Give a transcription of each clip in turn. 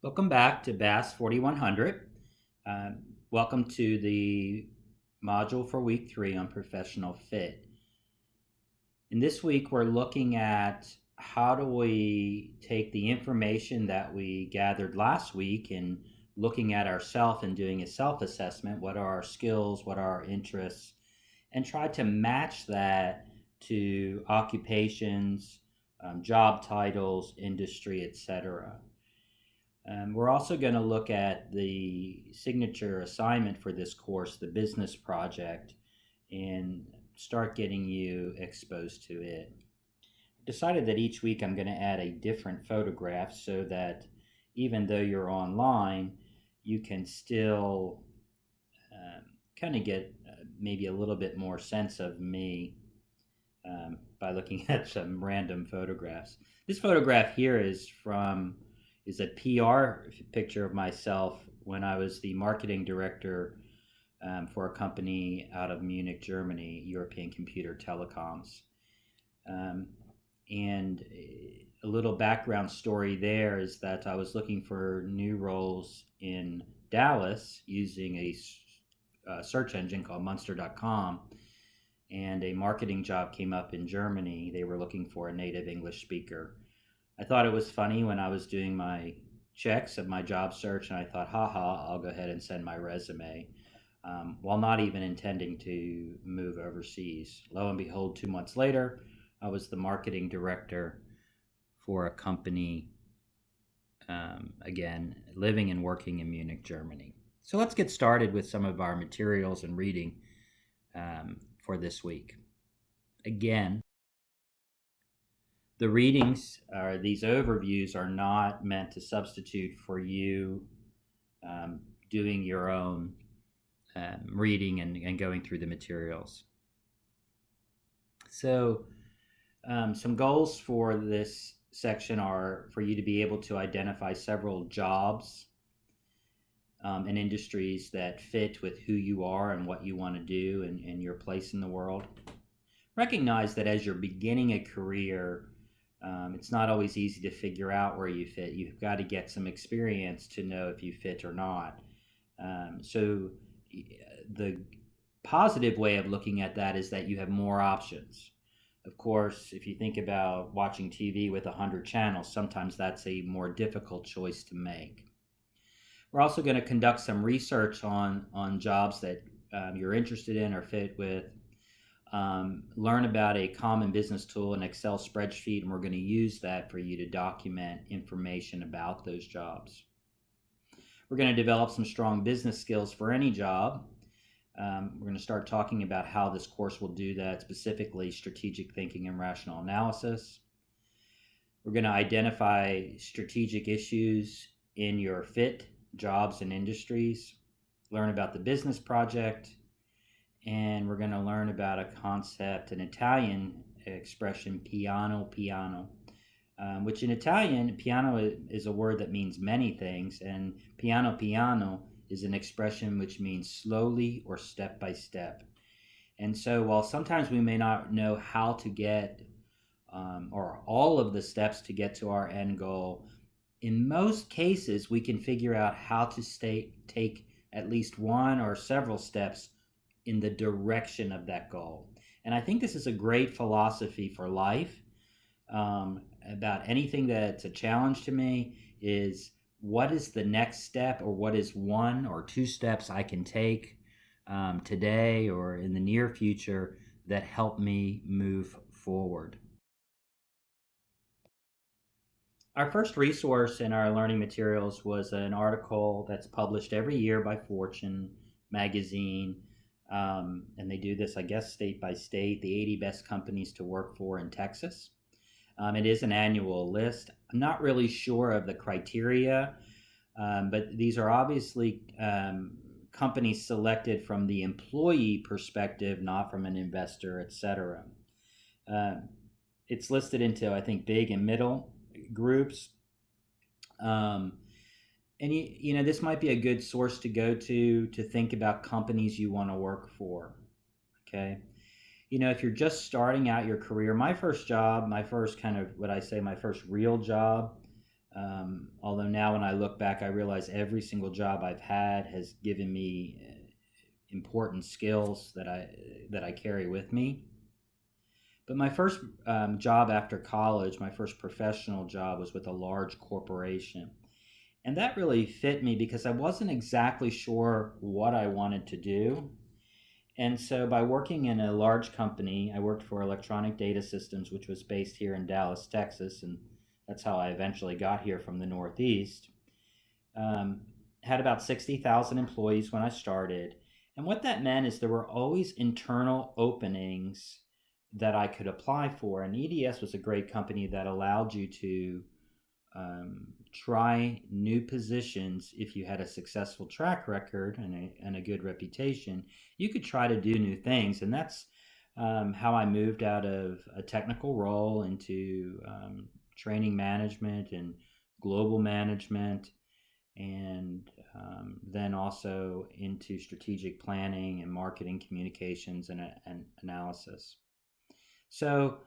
Welcome back to BAAS 4100. Uh, Welcome to the module for week 3 on professional fit. In this week, we're looking at how do we take the information that we gathered last week and looking at ourselves and doing a self-assessment. What are our skills? What are our interests? And try to match that to occupations, job titles, industry, etc. We're also going to look at the signature assignment for this course, the business project, and start getting you exposed to it. I decided that each week I'm going to add a different photograph so that even though you're online, you can still kind of get maybe a little bit more sense of me by looking at some random photographs. This photograph here is a PR picture of myself when I was the marketing director for a company out of Munich, Germany, European Computer Telecoms. Um, and a little background story there is that I was looking for new roles in Dallas using a search engine called Munster.com, and a marketing job came up in Germany. They were looking for a native English speaker. I thought it was funny when I was doing my checks of my job search, and I thought, haha, I'll go ahead and send my resume, while not even intending to move overseas. Lo and behold, 2 months later, I was the marketing director for a company, again, living and working in Munich, Germany. So let's get started with some of our materials and reading for this week. Again, the readings or these overviews are not meant to substitute for you doing your own reading and going through the materials. So some goals for this section are for you to be able to identify several jobs and industries that fit with who you are and what you want to do and your place in the world. Recognize that as you're beginning a career, it's not always easy to figure out where you fit. You've got to get some experience to know if you fit or not. So the positive way of looking at that is that you have more options. Of course, if you think about watching TV with 100 channels, sometimes that's a more difficult choice to make. We're also going to conduct some research on jobs that you're interested in or fit with. Learn about a common business tool, an Excel spreadsheet, and we're going to use that for you to document information about those jobs. We're going to develop some strong business skills for any job. We're going to start talking about how this course will do that, specifically strategic thinking and rational analysis. We're going to identify strategic issues in your fit, jobs, and industries. Learn about the business project. And we're going to learn about a concept, an Italian expression, piano piano, which in Italian, piano is a word that means many things, and piano piano is an expression which means slowly or step by step. And so while sometimes we may not know how to get or all of the steps to get to our end goal, in most cases we can figure out how to take at least one or several steps in the direction of that goal. And I think this is a great philosophy for life. About anything that's a challenge to me is what is the next step, or what is one or two steps I can take today or in the near future that help me move forward. Our first resource in our learning materials was an article that's published every year by Fortune magazine. And they do this, I guess, state by state, the 80 best companies to work for in Texas. It is an annual list. I'm not really sure of the criteria, but these are obviously companies selected from the employee perspective, not from an investor, etc. It's listed into, I think, big and middle groups. And this might be a good source to go to think about companies you want to work for. Okay. If you're just starting out your career, my first job, my first kind of what I say, my first real job Although now when I look back, I realize every single job I've had has given me important skills that I carry with me. But my first job after college, my first professional job, was with a large corporation. And that really fit me because I wasn't exactly sure what I wanted to do. And so by working in a large company, I worked for Electronic Data Systems, which was based here in Dallas, Texas. And that's how I eventually got here from the Northeast. Um, had about 60,000 employees when I started. And what that meant is there were always internal openings that I could apply for. And EDS was a great company that allowed you to try new positions. If you had a successful track record and a good reputation, you could try to do new things. And that's how I moved out of a technical role into training management and global management, and then also into strategic planning and marketing communications and analysis. So,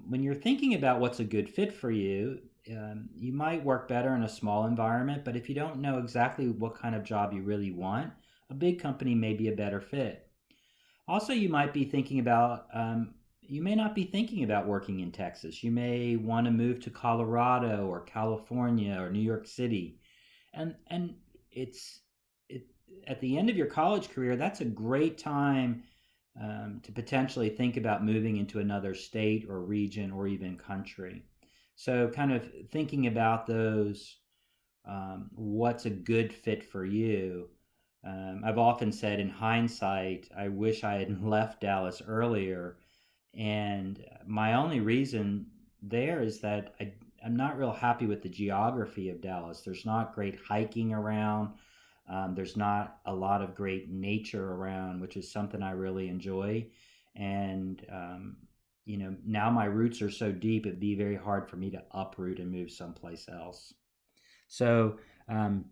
when you're thinking about what's a good fit for you, you might work better in a small environment, but if you don't know exactly what kind of job you really want, a big company may be a better fit. Also, you may not be thinking about working in Texas. You may want to move to Colorado or California or New York City. And it's it at the end of your college career, that's a great time to potentially think about moving into another state or region or even country. So, kind of thinking about those, what's a good fit for you? I've often said in hindsight, I wish I had left Dallas earlier. And my only reason there is that I'm not real happy with the geography of Dallas. There's not great hiking around. There's not a lot of great nature around, which is something I really enjoy. And, now my roots are so deep, it'd be very hard for me to uproot and move someplace else. So, um,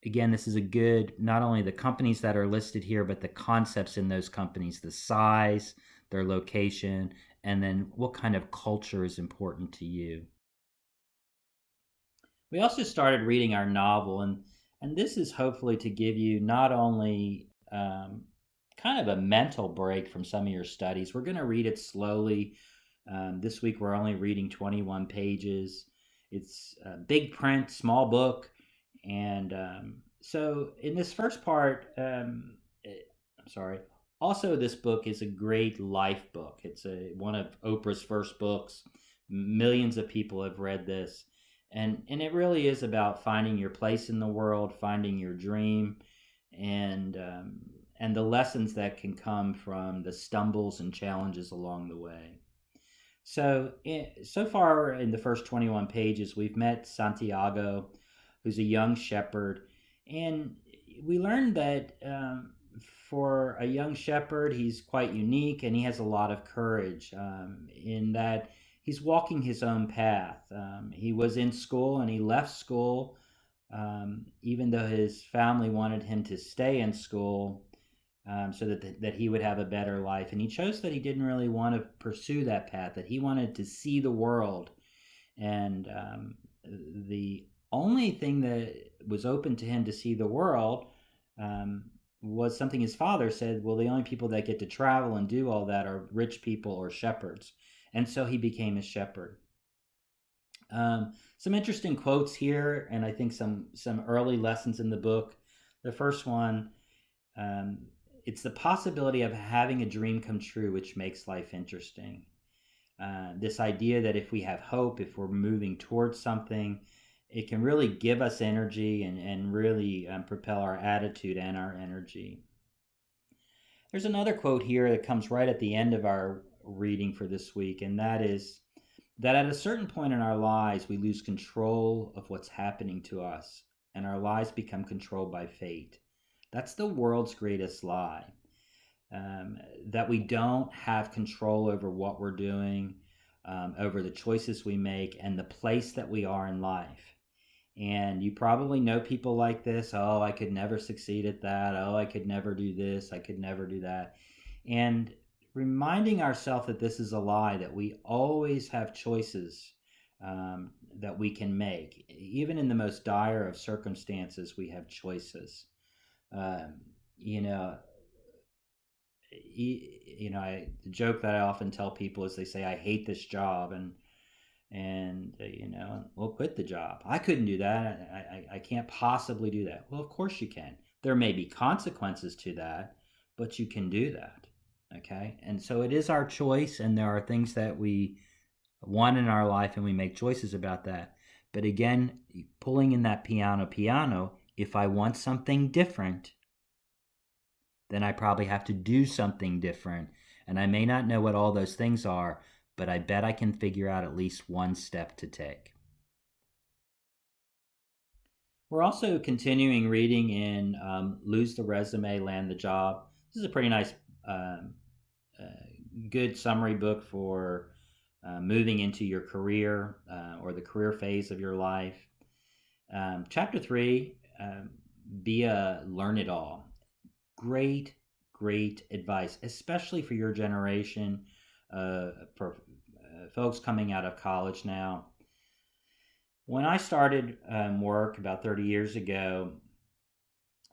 again, this is a good, not only the companies that are listed here, but the concepts in those companies, the size, their location, and then what kind of culture is important to you. We also started reading our novel, and this is hopefully to give you not only kind of a mental break from some of your studies. We're going to read it slowly. This week we're only reading 21 pages. It's big print, small book, and so in this first part, I'm sorry. Also, this book is a great life book. It's one of Oprah's first books. Millions of people have read this, and it really is about finding your place in the world, finding your dream, and and the lessons that can come from the stumbles and challenges along the way. So far in the first 21 pages, we've met Santiago, who's a young shepherd, and we learned that for a young shepherd, he's quite unique and he has a lot of courage in that he's walking his own path. He was in school and he left school, even though his family wanted him to stay in school so that he would have a better life. And he chose that he didn't really want to pursue that path, that he wanted to see the world. And the only thing that was open to him to see the world was something his father said, well, the only people that get to travel and do all that are rich people or shepherds. And so he became a shepherd. Some interesting quotes here, and I think some early lessons in the book. The first one, um, it's the possibility of having a dream come true, which makes life interesting. This idea that if we have hope, if we're moving towards something, it can really give us energy and really propel our attitude and our energy. There's another quote here that comes right at the end of our reading for this week, and that is that at a certain point in our lives, we lose control of what's happening to us, and our lives become controlled by fate. That's the world's greatest lie. That we don't have control over what we're doing, over the choices we make, and the place that we are in life. And you probably know people like this. Oh, I could never succeed at that. Oh, I could never do this. I could never do that. And reminding ourselves that this is a lie, that we always have choices that we can make. Even in the most dire of circumstances, we have choices. Um, you know, the joke that I often tell people is they say, "I hate this job," and we'll quit the job. I couldn't do that. I can't possibly do that. Well, of course you can. There may be consequences to that, but you can do that. Okay, and so it is our choice, and there are things that we want in our life, and we make choices about that. But again, pulling in that piano, if I want something different, then I probably have to do something different. And I may not know what all those things are, but I bet I can figure out at least one step to take. We're also continuing reading in Lose the Resume, Land the Job. This is a pretty nice, um, uh, good summary book for moving into your career or the career phase of your life. Chapter 3, be a learn it all. Great, great advice, especially for your generation, for folks coming out of college now. When I started work about 30 years ago,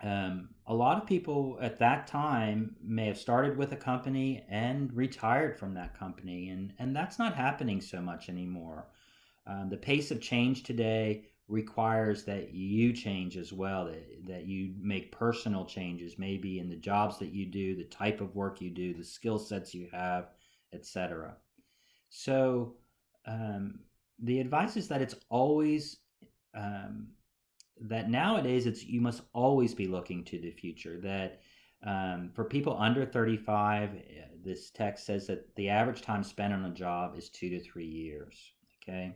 a lot of people at that time may have started with a company and retired from that company, and that's not happening so much anymore. The pace of change today requires that you change as well, that you make personal changes, maybe in the jobs that you do, the type of work you do, the skill sets you have, etc. So the advice is that it's always um, that nowadays it's you must always be looking to the future. That for people under 35, this text says that the average time spent on a job is 2 to 3 years. Okay,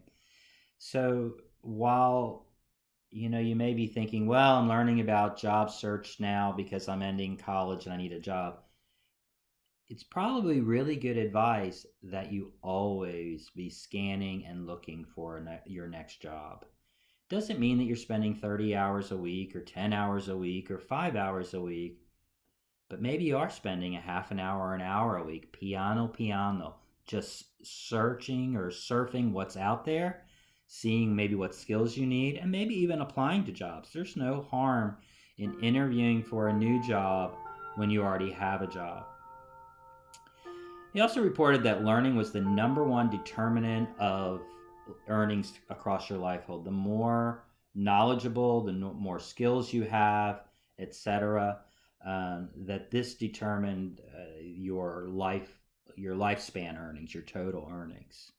so while you may be thinking, well, I'm learning about job search now because I'm ending college and I need a job, it's probably really good advice that you always be scanning and looking for your next job. Doesn't mean that you're spending 30 hours a week or 10 hours a week or 5 hours a week, but maybe you are spending a half an hour or an hour a week, piano, just searching or surfing what's out there, seeing maybe what skills you need, and maybe even applying to jobs. There's no harm in interviewing for a new job when you already have a job. He also reported that learning was the number one determinant of earnings across your life. The more knowledgeable, the more skills you have, etc. That this determined your lifespan earnings, your total earnings.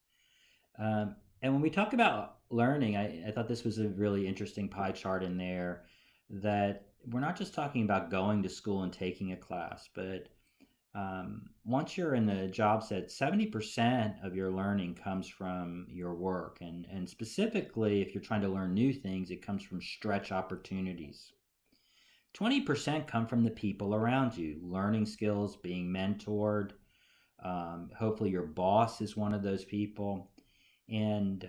And when we talk about learning, I thought this was a really interesting pie chart in there. That we're not just talking about going to school and taking a class, but once you're in the job set, 70% of your learning comes from your work. And specifically, if you're trying to learn new things, it comes from stretch opportunities. 20% come from the people around you, learning skills, being mentored. Hopefully, your boss is one of those people. And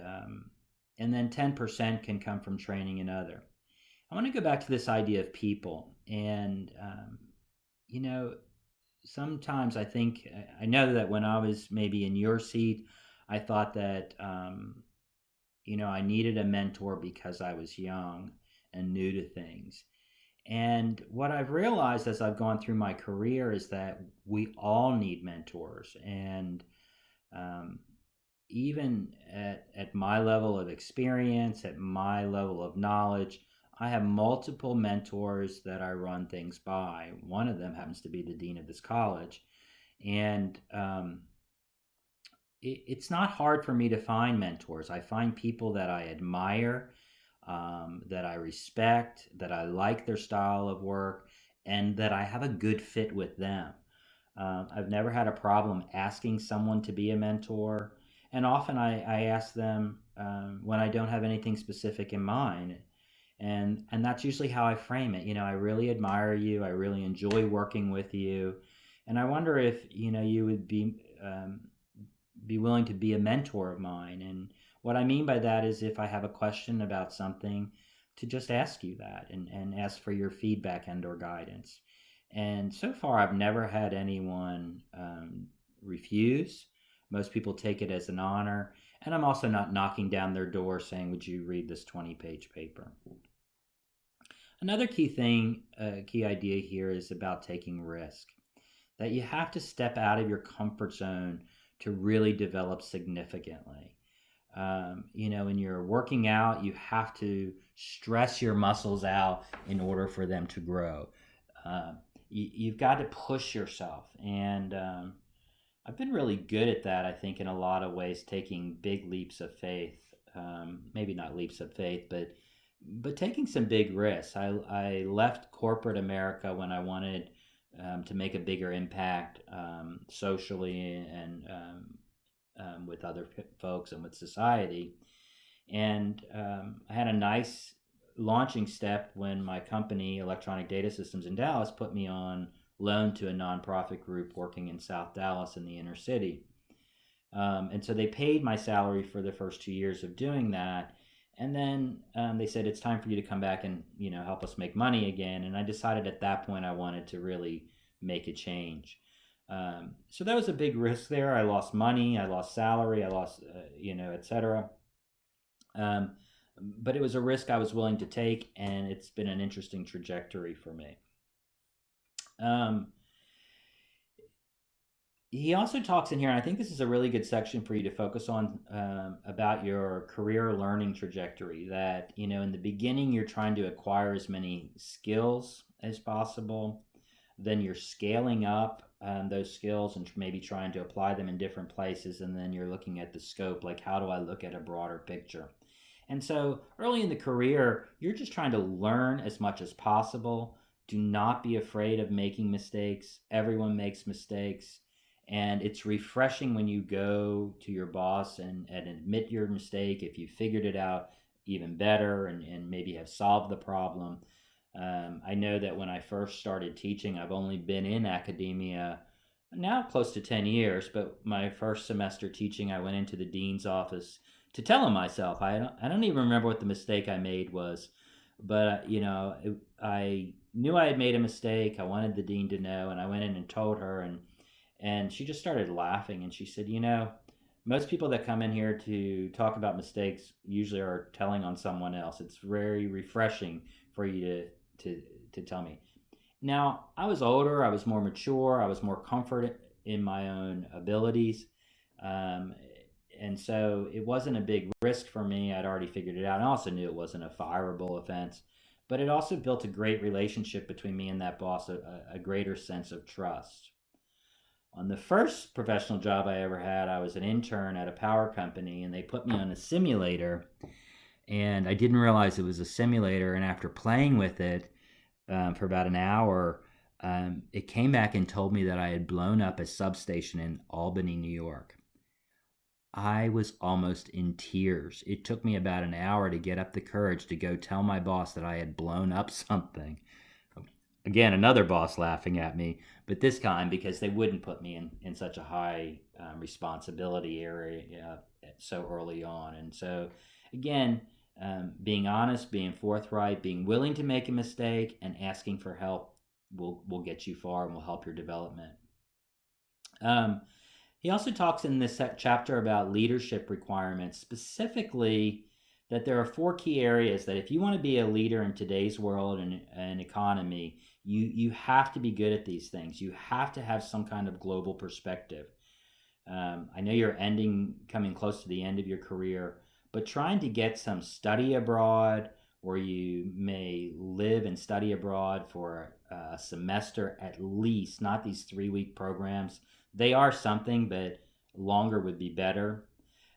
then 10% can come from training another. I want to go back to this idea of people. And, you know, sometimes I know that when I was maybe in your seat, I thought that I needed a mentor because I was young and new to things. And what I've realized as I've gone through my career is that we all need mentors. And um, even at my level of experience, at my level of knowledge, I have multiple mentors that I run things by. One of them happens to be the dean of this college. And it's not hard for me to find mentors. I find people that I admire, that I respect, that I like their style of work, and that I have a good fit with them. I've never had a problem asking someone to be a mentor. And often I ask them when I don't have anything specific in mind. And that's usually how I frame it. I really admire you. I really enjoy working with you. And I wonder if, you would be willing to be a mentor of mine. And what I mean by that is if I have a question about something, to just ask you that and ask for your feedback and or guidance. And so far, I've never had anyone refuse. Most people take it as an honor. And I'm also not knocking down their door saying, would you read this 20-page paper? Another key idea here is about taking risk. That you have to step out of your comfort zone to really develop significantly. When you're working out, you have to stress your muscles out in order for them to grow. You've got to push yourself. And I've been really good at that, I think, in a lot of ways, taking big leaps of faith. Maybe not leaps of faith, but taking some big risks. I left corporate America when I wanted to make a bigger impact socially and with other folks and with society. And I had a nice launching step when my company, Electronic Data Systems in Dallas, put me on loan to a nonprofit group working in South Dallas in the inner city. And so they paid my salary for the first 2 years of doing that. And then they said, it's time for you to come back and help us make money again. And I decided at that point I wanted to really make a change. So that was a big risk there. I lost money, I lost salary, I lost, etc. But it was a risk I was willing to take, and it's been an interesting trajectory for me. He also talks in here, and I think this is a really good section for you to focus on about your career learning trajectory. That, in the beginning, you're trying to acquire as many skills as possible. Then you're scaling up those skills and maybe trying to apply them in different places. And then you're looking at the scope, like how do I look at a broader picture? And so early in the career, you're just trying to learn as much as possible. Do not be afraid of making mistakes. Everyone makes mistakes. And it's refreshing when you go to your boss and admit your mistake. If you figured it out, even better, and maybe have solved the problem. I know that when I first started teaching, I've only been in academia now close to 10 years, but my first semester teaching, I went into the dean's office to tell him myself. I don't even remember what the mistake I made was, but I knew I had made a mistake. I wanted the dean to know, and I went in and told her, and she just started laughing, and she said, most people that come in here to talk about mistakes usually are telling on someone else. It's very refreshing for you to tell me. Now, I was older, I was more mature, I was more confident in my own abilities. And so it wasn't a big risk for me. I'd already figured it out. I also knew it wasn't a fireable offense, but it also built a great relationship between me and that boss, a greater sense of trust. On the first professional job I ever had, I was an intern at a power company, and they put me on a simulator, and I didn't realize it was a simulator. And after playing with it for about an hour, it came back and told me that I had blown up a substation in Albany, New York. I was almost in tears. It took me about an hour to get up the courage to go tell my boss that I had blown up something. Again, another boss laughing at me, but this time because they wouldn't put me in such a high responsibility area so early on. And so, again, being honest, being forthright, being willing to make a mistake, and asking for help will get you far and will help your development. He also talks in this chapter about leadership requirements, specifically that there are 4 key areas that if you want to be a leader in today's world and economy, you have to be good at these things. You have to have some kind of global perspective. I know you're coming close to the end of your career, but trying to get some study abroad, or you may live and study abroad for a semester at least, not these 3-week programs. They are something, but longer would be better.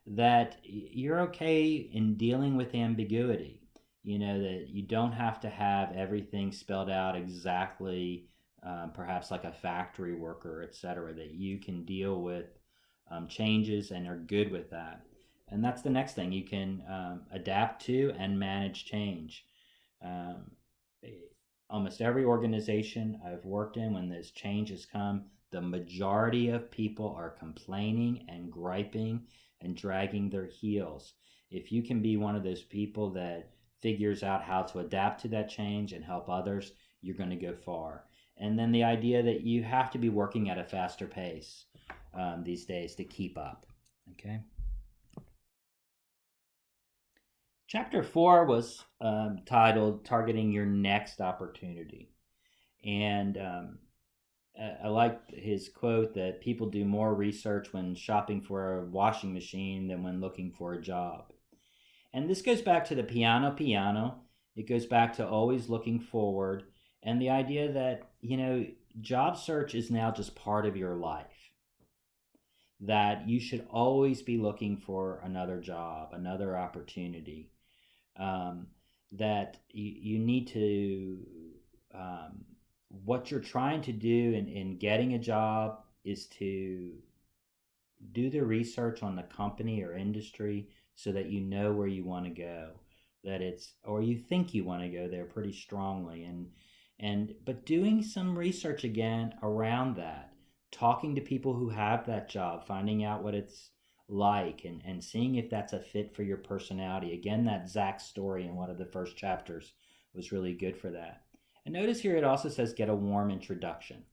That you're okay in dealing with ambiguity. That you don't have to have everything spelled out exactly, perhaps like a factory worker, etc. That you can deal with changes and are good with that. And that's the next thing. You can adapt to and manage change. Almost every organization I've worked in, when this change has come, the majority of people are complaining and griping and dragging their heels. If you can be one of those people that figures out how to adapt to that change and help others, you're going to go far. And then the idea that you have to be working at a faster pace. these days to keep up. Okay. Chapter 4 was titled Targeting Your Next Opportunity. And I like his quote that people do more research when shopping for a washing machine than when looking for a job. And this goes back to the piano. It goes back to always looking forward and the idea that, job search is now just part of your life. That you should always be looking for another job, another opportunity. That you need to, what you're trying to do in getting a job is to do the research on the company or industry so that you know where you want to go, that it's, or you think you want to go there pretty strongly, but doing some research again around that, talking to people who have that job, finding out what it's like, and seeing if that's a fit for your personality. Again, that Zach story in one of the first chapters was really good for that. And notice here it also says get a warm introduction.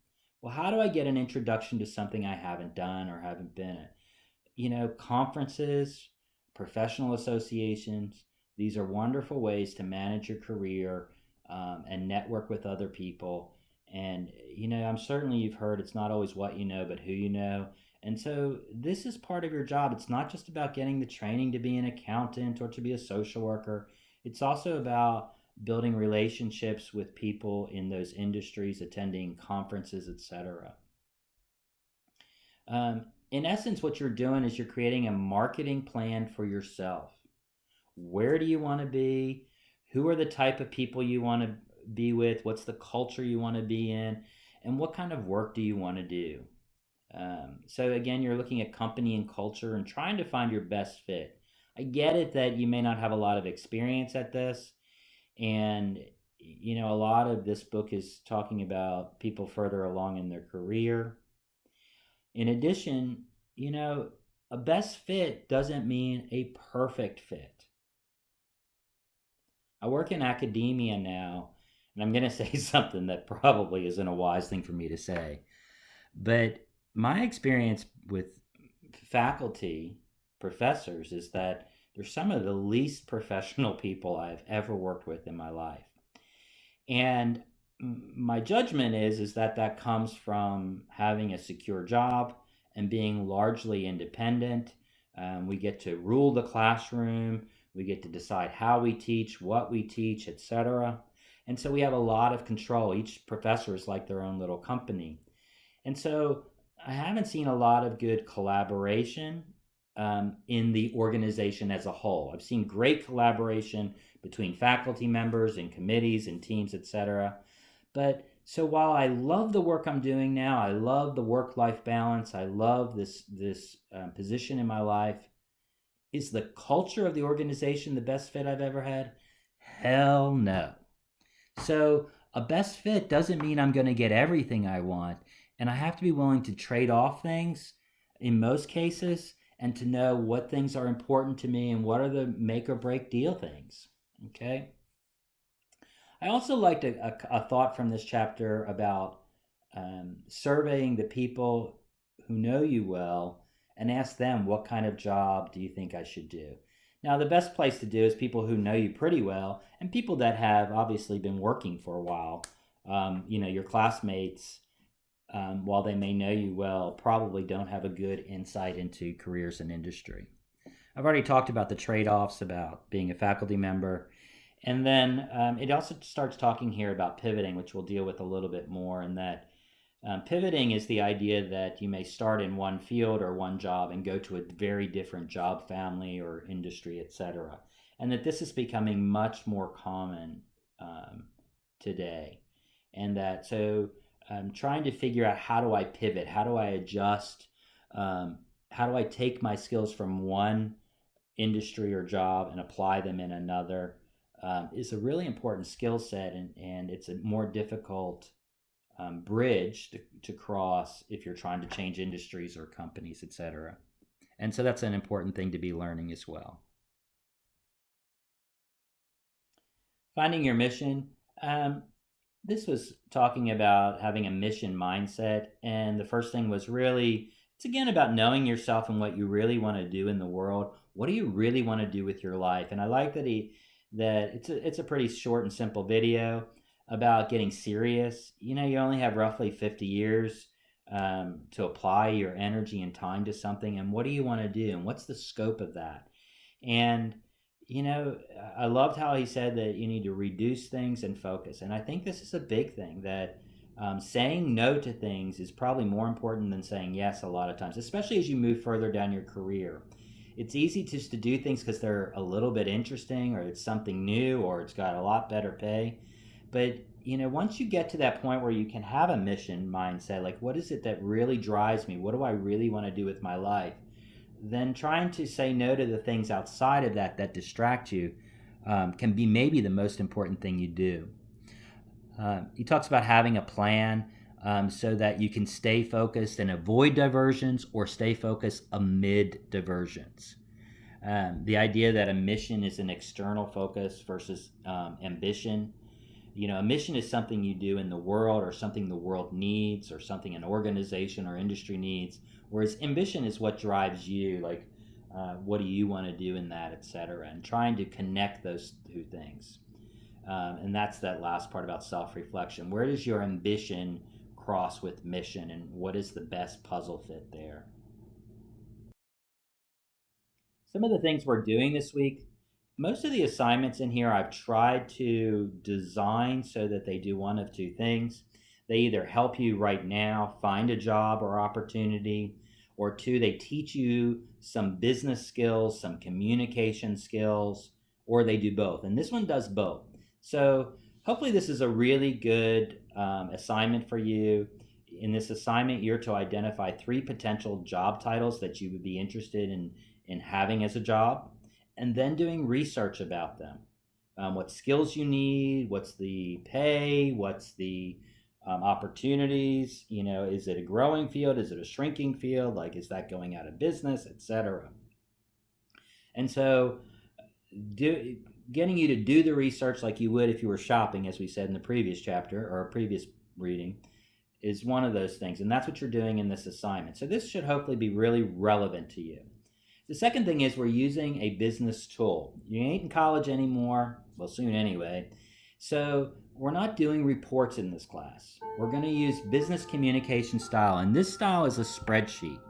Well, how do I get an introduction to something I haven't done or haven't been at? Conferences, professional associations, these are wonderful ways to manage your career and network with other people. And, I'm certainly you've heard it's not always what you know, but who you know. And so this is part of your job. It's not just about getting the training to be an accountant or to be a social worker. It's also about building relationships with people in those industries, attending conferences, etc. In essence, what you're doing is you're creating a marketing plan for yourself. Where do you want to be? Who are the type of people you want to be with? What's the culture you want to be in? And what kind of work do you want to do? So again, you're looking at company and culture and trying to find your best fit. I get it that you may not have a lot of experience at this. And, a lot of this book is talking about people further along in their career. In addition, a best fit doesn't mean a perfect fit. I work in academia now, and I'm going to say something that probably isn't a wise thing for me to say. But my experience with faculty, professors, is that they're some of the least professional people I've ever worked with in my life. And my judgment is that comes from having a secure job and being largely independent. We get to rule the classroom. We get to decide how we teach, what we teach, etc. And so we have a lot of control. Each professor is like their own little company. And so I haven't seen a lot of good collaboration in the organization as a whole. I've seen great collaboration between faculty members and committees and teams, etc. But so while I love the work I'm doing now, I love the work-life balance, I love this position in my life, is the culture of the organization the best fit I've ever had? Hell no. So a best fit doesn't mean I'm going to get everything I want, and I have to be willing to trade off things in most cases and to know what things are important to me and what are the make or break deal things. Okay. I also liked a thought from this chapter about surveying the people who know you well and ask them, what kind of job do you think I should do? Now, the best place to do is people who know you pretty well and people that have obviously been working for a while. Your classmates, while they may know you well, probably don't have a good insight into careers and industry. I've already talked about the trade-offs about being a faculty member. And then it also starts talking here about pivoting, which we'll deal with a little bit more. And that pivoting is the idea that you may start in one field or one job and go to a very different job family or industry, etc. And that this is becoming much more common today. And that so I'm trying to figure out, how do I pivot? How do I adjust? How do I take my skills from one industry or job and apply them in another? Is a really important skill set, and it's a more difficult bridge to cross if you're trying to change industries or companies, etc. And so that's an important thing to be learning as well. Finding your mission. This was talking about having a mission mindset, and the first thing was really It's again about knowing yourself and what you really want to do in the world. What do you really want to do with your life? And I like that it's a pretty short and simple video about getting serious. You only have roughly 50 years to apply your energy and time to something. And what do you want to do? And what's the scope of that? And you know, I loved how he said that you need to reduce things and focus. And I think this is a big thing that saying no to things is probably more important than saying yes a lot of times, especially as you move further down your career. It's easy just to do things because they're a little bit interesting or it's something new or it's got a lot better pay. But once you get to that point where you can have a mission mindset, like what is it that really drives me? What do I really want to do with my life? Then trying to say no to the things outside of that distract you can be maybe the most important thing you do. He talks about having a plan so that you can stay focused and avoid diversions or stay focused amid diversions. The idea that a mission is an external focus versus ambition. A mission is something you do in the world or something the world needs or something an organization or industry needs, whereas ambition is what drives you, like what do you want to do in that, etc., and trying to connect those two things. And that's that last part about self-reflection. Where does your ambition cross with mission, and what is the best puzzle fit there? Some of the things we're doing this week, most of the assignments in here I've tried to design so that they do one of two things. They either help you right now find a job or opportunity, or two, they teach you some business skills, some communication skills, or they do both. And this one does both. So hopefully this is a really good assignment for you. In this assignment, you're to identify 3 potential job titles that you would be interested in having as a job, and then doing research about them. What skills you need, what's the pay, what's the opportunities, is it a growing field, is it a shrinking field, like is that going out of business, etc. And so getting you to do the research like you would if you were shopping, as we said in the previous chapter or previous reading, is one of those things. And that's what you're doing in this assignment. So this should hopefully be really relevant to you. The second thing is we're using a business tool. You ain't in college anymore, well, soon anyway. So we're not doing reports in this class. We're going to use business communication style, and this style is a spreadsheet.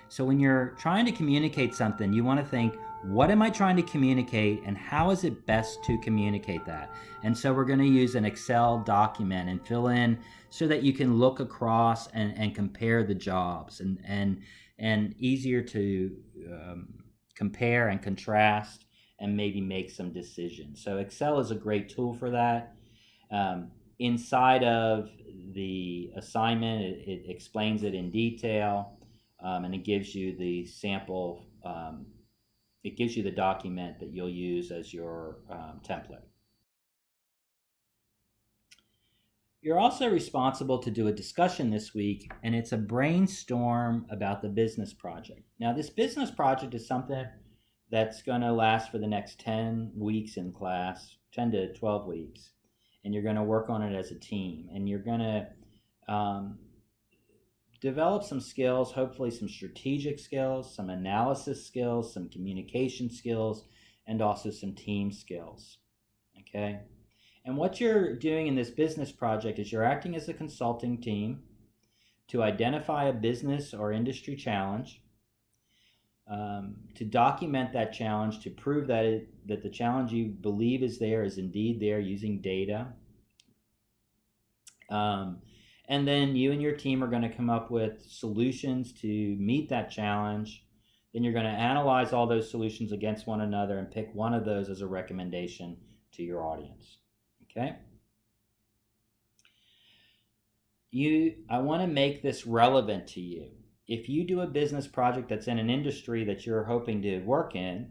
So when you're trying to communicate something, you want to think, what am I trying to communicate and how is it best to communicate that? And so we're going to use an Excel document and fill in so that you can look across and compare the jobs and easier to compare and contrast and maybe make some decisions. So Excel is a great tool for that. Inside of the assignment, it explains it in detail, and it gives you the sample. It gives you the document that you'll use as your template. You're also responsible to do a discussion this week, and it's a brainstorm about the business project. Now, this business project is something that's going to last for the next 10 weeks in class, 10 to 12 weeks, and you're going to work on it as a team, and you're going to develop some skills, hopefully some strategic skills, some analysis skills, some communication skills, and also some team skills. Okay? And what you're doing in this business project is you're acting as a consulting team to identify a business or industry challenge, to document that challenge, to prove that the challenge you believe is there is indeed there using data. And then you and your team are going to come up with solutions to meet that challenge. Then you're going to analyze all those solutions against one another and pick one of those as a recommendation to your audience. Okay? I want to make this relevant to you. If you do a business project that's in an industry that you're hoping to work in,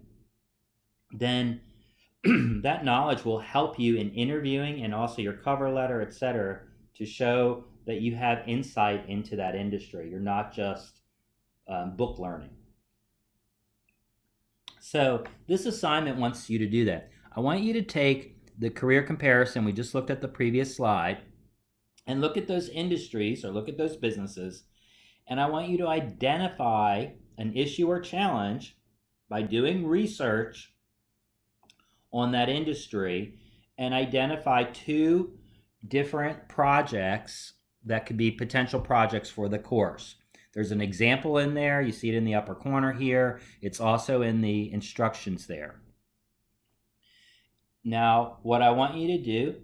then that knowledge will help you in interviewing and also your cover letter, etc., to show that you have insight into that industry. You're not just book learning. So this assignment wants you to do that. I want you to take the career comparison we just looked at the previous slide and look at those industries or look at those businesses And I want you to identify an issue or challenge by doing research on that industry and identify two different projects that could be potential projects for the course. There's an example in there. You see it in the upper corner here. It's also in the instructions there. Now, what I want you to do,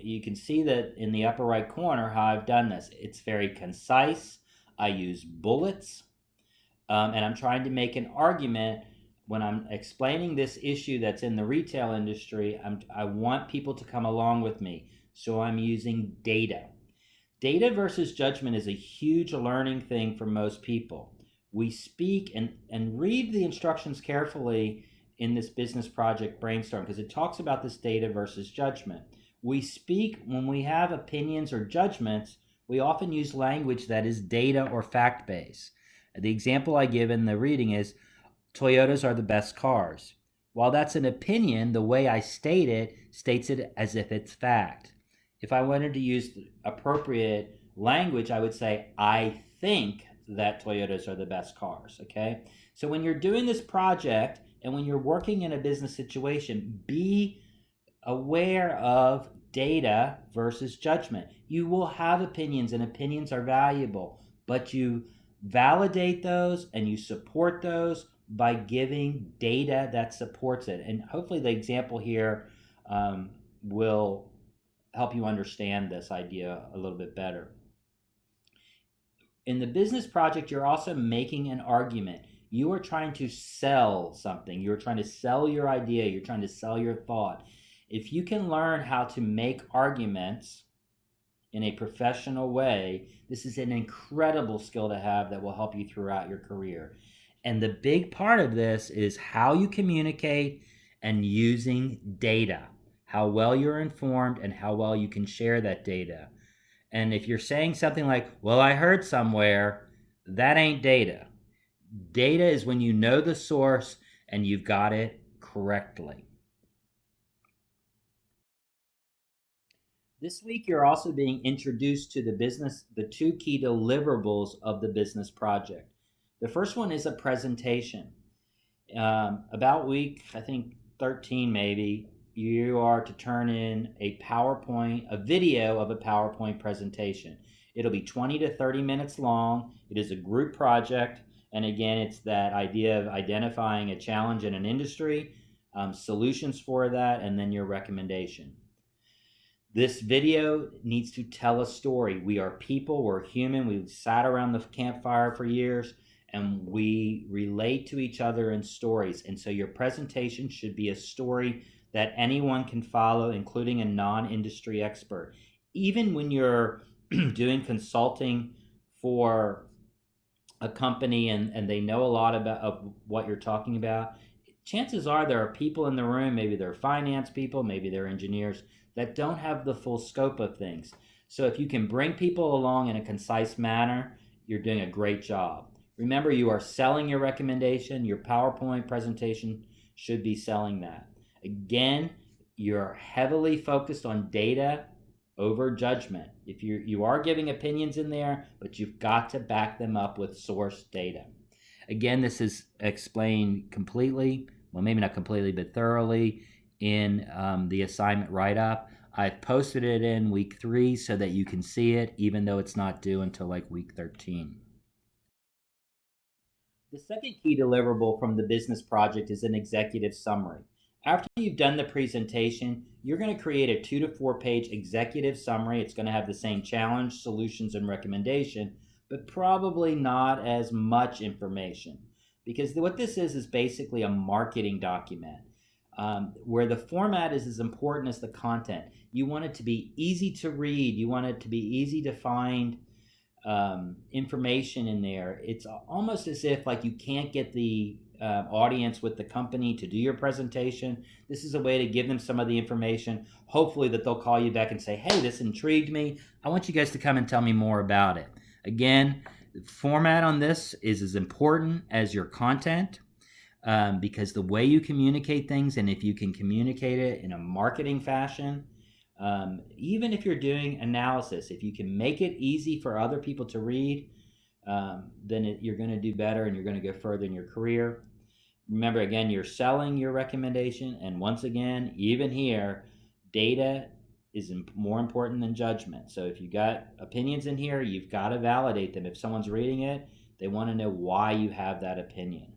you can see that in the upper right corner how I've done this. It's very concise. I use bullets, and I'm trying to make an argument when I'm explaining this issue that's in the retail industry. I want people to come along with me, so I'm using data. Data versus judgment is a huge learning thing for most people. We speak and read the instructions carefully in this business project brainstorm because it talks about this data versus judgment. We speak when we have opinions or judgments, we often use language that is data or fact-based. The example I give in the reading is Toyotas are the best cars. While that's an opinion, the way I state it states it as if it's fact. If I wanted to use appropriate language, I would say, I think that Toyotas are the best cars, okay? So when you're doing this project and when you're working in a business situation, be aware of data versus judgment. You will have opinions, and opinions are valuable, but you validate those and you support those by giving data that supports it. And hopefully the example here will help you understand this idea a little bit better. In the business project, you're also making an argument. You are trying to sell something. You're trying to sell your idea. You're trying to sell your thought. If you can learn how to make arguments in a professional way, this is an incredible skill to have that will help you throughout your career. And the big part of this is how you communicate and using data, how well you're informed and how well you can share that data. And if you're saying something like, well, I heard somewhere, that ain't data. Data is when you know the source and you've got it correctly. This week, you're also being introduced to the two key deliverables of the business project. The first one is a presentation. About week, I think 13 maybe, you are to turn in a video of a PowerPoint presentation. It'll be 20 to 30 minutes long. It is a group project. And again, it's that idea of identifying a challenge in an industry, solutions for that, and then your recommendation. This video needs to tell a story. We are people, we're human, we've sat around the campfire for years, and we relate to each other in stories. And so your presentation should be a story that anyone can follow, including a non-industry expert. Even when you're doing consulting for a company and they know a lot of what you're talking about, chances are there are people in the room, maybe they're finance people, maybe they're engineers, that don't have the full scope of things. So if you can bring people along in a concise manner, you're doing a great job. Remember, you are selling your recommendation. Your PowerPoint presentation should be selling that. Again, you're heavily focused on data over judgment. If you are giving opinions in there, but you've got to back them up with source data. Again, this is explained completely, well, maybe not completely, but thoroughly in the assignment write-up. I've posted it in week 3 so that you can see it, even though it's not due until like week 13. The second key deliverable from the business project is an executive summary. After you've done the presentation, you're going to create a 2 to 4 page executive summary. It's going to have the same challenge, solutions, and recommendation, but probably not as much information. Because what this is basically a marketing document where the format is as important as the content. You want it to be easy to read. You want it to be easy to find information in there. It's almost as if like you can't get the audience with the company to do your presentation. This is a way to give them some of the information, hopefully that they'll call you back and say, hey, this intrigued me. I want you guys to come and tell me more about it. Again, the format on this is as important as your content because the way you communicate things, and if you can communicate it in a marketing fashion, even if you're doing analysis, if you can make it easy for other people to read, then you're going to do better and you're going to go further in your career. Remember, again, you're selling your recommendation. And once again, even here, data is more important than judgment. So if you got opinions in here, you've got to validate them. If someone's reading it, they want to know why you have that opinion.